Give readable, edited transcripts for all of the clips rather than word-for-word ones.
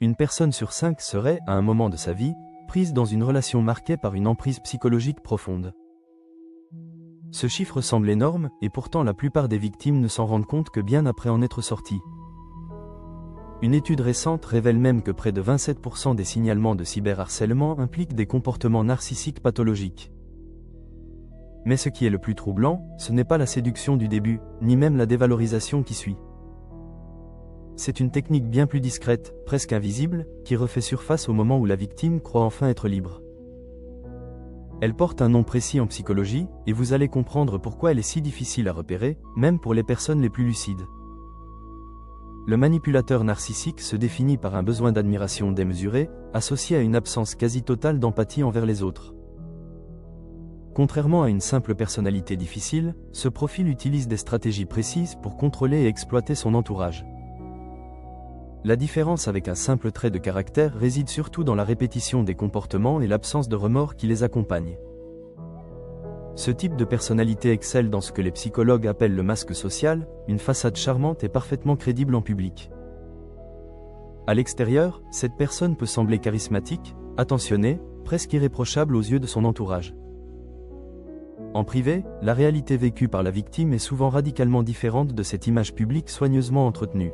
Une personne sur 5 serait, à un moment de sa vie, prise dans une relation marquée par une emprise psychologique profonde. Ce chiffre semble énorme, et pourtant la plupart des victimes ne s'en rendent compte que bien après en être sorties. Une étude récente révèle même que près de 27% des signalements de cyberharcèlement impliquent des comportements narcissiques pathologiques. Mais ce qui est le plus troublant, ce n'est pas la séduction du début, ni même la dévalorisation qui suit. C'est une technique bien plus discrète, presque invisible, qui refait surface au moment où la victime croit enfin être libre. Elle porte un nom précis en psychologie, et vous allez comprendre pourquoi elle est si difficile à repérer, même pour les personnes les plus lucides. Le manipulateur narcissique se définit par un besoin d'admiration démesuré, associé à une absence quasi totale d'empathie envers les autres. Contrairement à une simple personnalité difficile, ce profil utilise des stratégies précises pour contrôler et exploiter son entourage. La différence avec un simple trait de caractère réside surtout dans la répétition des comportements et l'absence de remords qui les accompagnent. Ce type de personnalité excelle dans ce que les psychologues appellent le masque social, une façade charmante et parfaitement crédible en public. À l'extérieur, cette personne peut sembler charismatique, attentionnée, presque irréprochable aux yeux de son entourage. En privé, la réalité vécue par la victime est souvent radicalement différente de cette image publique soigneusement entretenue.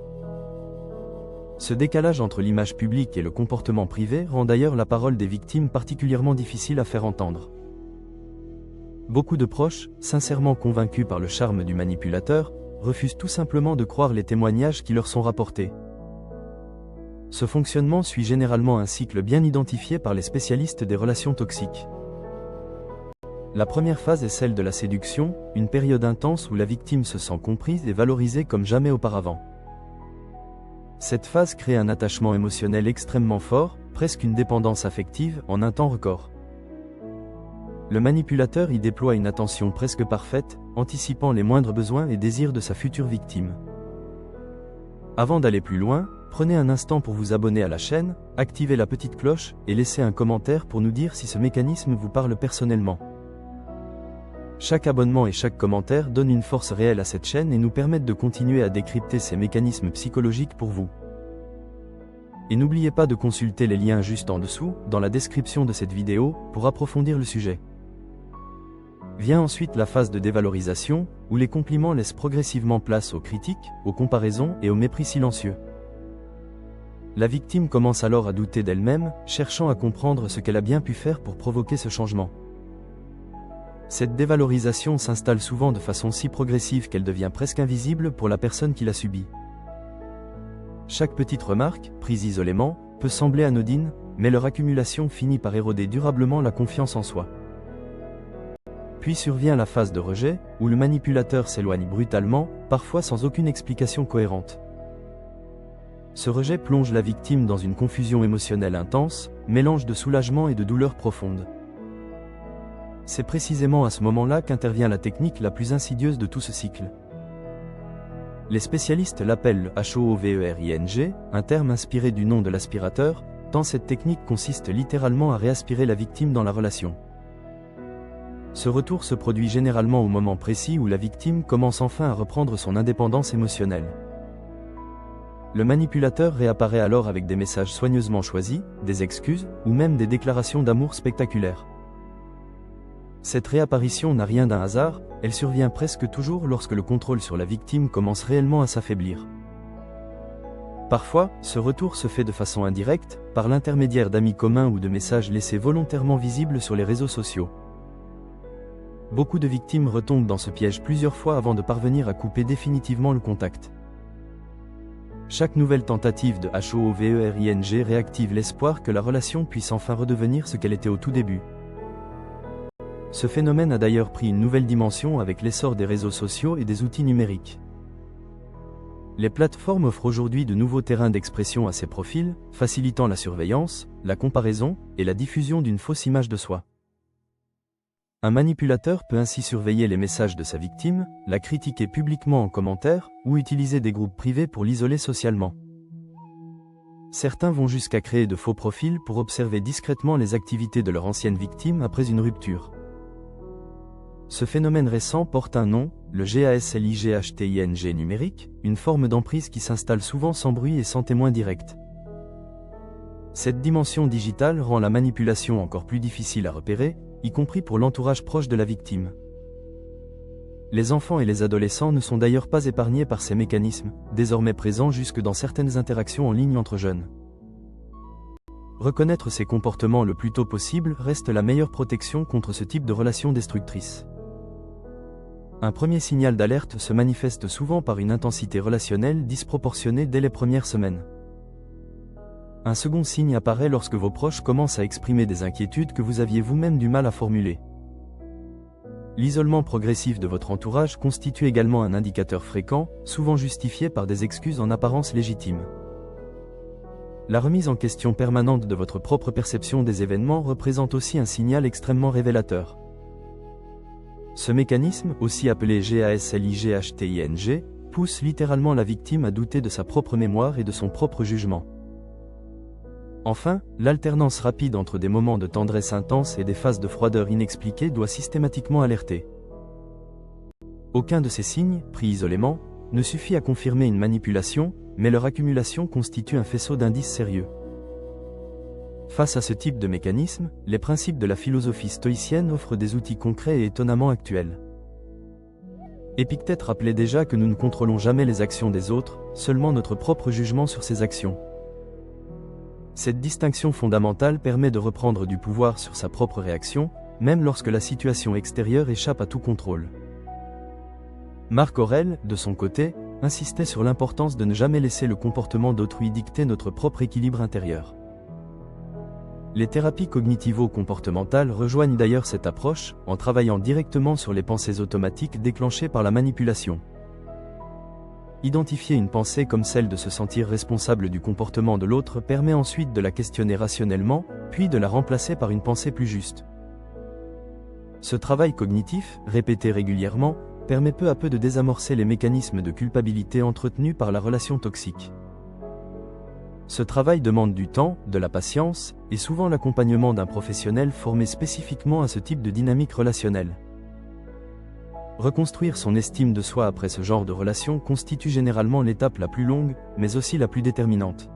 Ce décalage entre l'image publique et le comportement privé rend d'ailleurs la parole des victimes particulièrement difficile à faire entendre. Beaucoup de proches, sincèrement convaincus par le charme du manipulateur, refusent tout simplement de croire les témoignages qui leur sont rapportés. Ce fonctionnement suit généralement un cycle bien identifié par les spécialistes des relations toxiques. La première phase est celle de la séduction, une période intense où la victime se sent comprise et valorisée comme jamais auparavant. Cette phase crée un attachement émotionnel extrêmement fort, presque une dépendance affective, en un temps record. Le manipulateur y déploie une attention presque parfaite, anticipant les moindres besoins et désirs de sa future victime. Avant d'aller plus loin, prenez un instant pour vous abonner à la chaîne, activez la petite cloche et laissez un commentaire pour nous dire si ce mécanisme vous parle personnellement. Chaque abonnement et chaque commentaire donnent une force réelle à cette chaîne et nous permettent de continuer à décrypter ces mécanismes psychologiques pour vous. Et n'oubliez pas de consulter les liens juste en dessous, dans la description de cette vidéo, pour approfondir le sujet. Vient ensuite la phase de dévalorisation, où les compliments laissent progressivement place aux critiques, aux comparaisons et au mépris silencieux. La victime commence alors à douter d'elle-même, cherchant à comprendre ce qu'elle a bien pu faire pour provoquer ce changement. Cette dévalorisation s'installe souvent de façon si progressive qu'elle devient presque invisible pour la personne qui l'a subie. Chaque petite remarque, prise isolément, peut sembler anodine, mais leur accumulation finit par éroder durablement la confiance en soi. Puis survient la phase de rejet, où le manipulateur s'éloigne brutalement, parfois sans aucune explication cohérente. Ce rejet plonge la victime dans une confusion émotionnelle intense, mélange de soulagement et de douleur profonde. C'est précisément à ce moment-là qu'intervient la technique la plus insidieuse de tout ce cycle. Les spécialistes l'appellent le HOOVERING, un terme inspiré du nom de l'aspirateur, tant cette technique consiste littéralement à réaspirer la victime dans la relation. Ce retour se produit généralement au moment précis où la victime commence enfin à reprendre son indépendance émotionnelle. Le manipulateur réapparaît alors avec des messages soigneusement choisis, des excuses, ou même des déclarations d'amour spectaculaires. Cette réapparition n'a rien d'un hasard, elle survient presque toujours lorsque le contrôle sur la victime commence réellement à s'affaiblir. Parfois, ce retour se fait de façon indirecte, par l'intermédiaire d'amis communs ou de messages laissés volontairement visibles sur les réseaux sociaux. Beaucoup de victimes retombent dans ce piège plusieurs fois avant de parvenir à couper définitivement le contact. Chaque nouvelle tentative de HOOVERING réactive l'espoir que la relation puisse enfin redevenir ce qu'elle était au tout début. Ce phénomène a d'ailleurs pris une nouvelle dimension avec l'essor des réseaux sociaux et des outils numériques. Les plateformes offrent aujourd'hui de nouveaux terrains d'expression à ces profils, facilitant la surveillance, la comparaison et la diffusion d'une fausse image de soi. Un manipulateur peut ainsi surveiller les messages de sa victime, la critiquer publiquement en commentaire, ou utiliser des groupes privés pour l'isoler socialement. Certains vont jusqu'à créer de faux profils pour observer discrètement les activités de leur ancienne victime après une rupture. Ce phénomène récent porte un nom, le GASLIGHTING numérique, une forme d'emprise qui s'installe souvent sans bruit et sans témoin direct. Cette dimension digitale rend la manipulation encore plus difficile à repérer, y compris pour l'entourage proche de la victime. Les enfants et les adolescents ne sont d'ailleurs pas épargnés par ces mécanismes, désormais présents jusque dans certaines interactions en ligne entre jeunes. Reconnaître ces comportements le plus tôt possible reste la meilleure protection contre ce type de relations destructrices. Un premier signal d'alerte se manifeste souvent par une intensité relationnelle disproportionnée dès les premières semaines. Un second signe apparaît lorsque vos proches commencent à exprimer des inquiétudes que vous aviez vous-même du mal à formuler. L'isolement progressif de votre entourage constitue également un indicateur fréquent, souvent justifié par des excuses en apparence légitimes. La remise en question permanente de votre propre perception des événements représente aussi un signal extrêmement révélateur. Ce mécanisme, aussi appelé GASLIGHTING, pousse littéralement la victime à douter de sa propre mémoire et de son propre jugement. Enfin, l'alternance rapide entre des moments de tendresse intense et des phases de froideur inexpliquée doit systématiquement alerter. Aucun de ces signes, pris isolément, ne suffit à confirmer une manipulation, mais leur accumulation constitue un faisceau d'indices sérieux. Face à ce type de mécanisme, les principes de la philosophie stoïcienne offrent des outils concrets et étonnamment actuels. Épictète rappelait déjà que nous ne contrôlons jamais les actions des autres, seulement notre propre jugement sur ces actions. Cette distinction fondamentale permet de reprendre du pouvoir sur sa propre réaction, même lorsque la situation extérieure échappe à tout contrôle. Marc Aurèle, de son côté, insistait sur l'importance de ne jamais laisser le comportement d'autrui dicter notre propre équilibre intérieur. Les thérapies cognitivo-comportementales rejoignent d'ailleurs cette approche, en travaillant directement sur les pensées automatiques déclenchées par la manipulation. Identifier une pensée comme celle de se sentir responsable du comportement de l'autre permet ensuite de la questionner rationnellement, puis de la remplacer par une pensée plus juste. Ce travail cognitif, répété régulièrement, permet peu à peu de désamorcer les mécanismes de culpabilité entretenus par la relation toxique. Ce travail demande du temps, de la patience, et souvent l'accompagnement d'un professionnel formé spécifiquement à ce type de dynamique relationnelle. Reconstruire son estime de soi après ce genre de relation constitue généralement l'étape la plus longue, mais aussi la plus déterminante.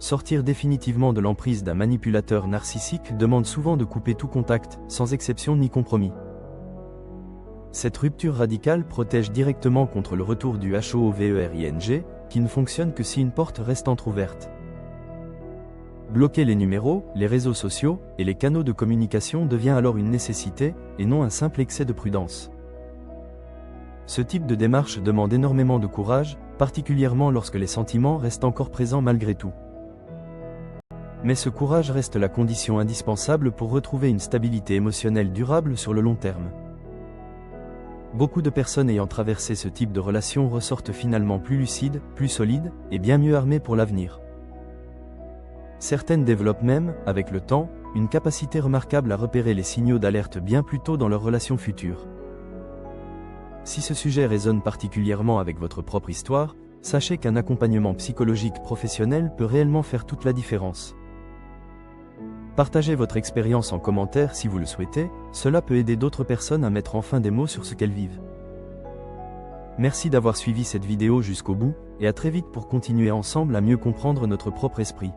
Sortir définitivement de l'emprise d'un manipulateur narcissique demande souvent de couper tout contact, sans exception ni compromis. Cette rupture radicale protège directement contre le retour du HOVERING, qui ne fonctionne que si une porte reste entrouverte. Bloquer les numéros, les réseaux sociaux et les canaux de communication devient alors une nécessité, et non un simple excès de prudence. Ce type de démarche demande énormément de courage, particulièrement lorsque les sentiments restent encore présents malgré tout. Mais ce courage reste la condition indispensable pour retrouver une stabilité émotionnelle durable sur le long terme. Beaucoup de personnes ayant traversé ce type de relation ressortent finalement plus lucides, plus solides, et bien mieux armées pour l'avenir. Certaines développent même, avec le temps, une capacité remarquable à repérer les signaux d'alerte bien plus tôt dans leur relation future. Si ce sujet résonne particulièrement avec votre propre histoire, sachez qu'un accompagnement psychologique professionnel peut réellement faire toute la différence. Partagez votre expérience en commentaire si vous le souhaitez, cela peut aider d'autres personnes à mettre enfin des mots sur ce qu'elles vivent. Merci d'avoir suivi cette vidéo jusqu'au bout, et à très vite pour continuer ensemble à mieux comprendre notre propre esprit.